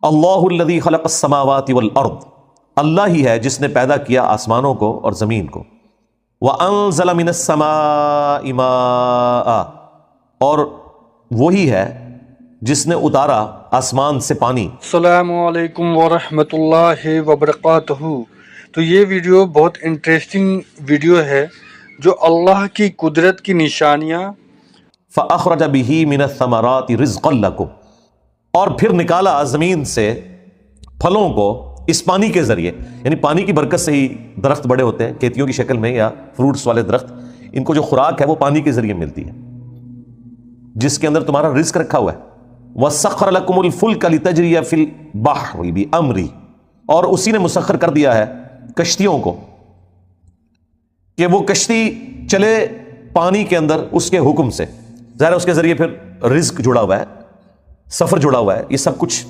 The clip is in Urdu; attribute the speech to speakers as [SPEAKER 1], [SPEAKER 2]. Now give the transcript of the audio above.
[SPEAKER 1] اللہ الذی خلق السماوات والارض، اللہ ہی ہے جس نے پیدا کیا آسمانوں کو اور زمین کو. وانزل من السماء ماء، اور وہی ہے جس نے اتارا آسمان سے پانی.
[SPEAKER 2] السلام علیکم ورحمۃ اللہ وبرکاتہ. تو یہ ویڈیو بہت انٹرسٹنگ ویڈیو ہے جو اللہ کی قدرت کی نشانیاں.
[SPEAKER 1] فاخرج به من الثمرات رزقا لكم، اور پھر نکالا زمین سے پھلوں کو اس پانی کے ذریعے. یعنی پانی کی برکت سے ہی درخت بڑے ہوتے ہیں، کھیتیوں کی شکل میں یا فروٹس والے درخت. ان کو جو خوراک ہے وہ پانی کے ذریعے ملتی ہے جس کے اندر تمہارا رزق رکھا ہوا ہے. وَسَخَّرَ لَكُمُ الْفُلْكَ لِتَجْرِيَ فِي الْبَحْرِ بِأَمْرِهِ، اور اسی نے مسخر کر دیا ہے کشتیوں کو کہ وہ کشتی چلے پانی کے اندر اس کے حکم سے. ظاہر ہے اس کے ذریعے پھر رزق جڑا ہوا ہے، سفر جڑا ہوا ہے، یہ سب کچھ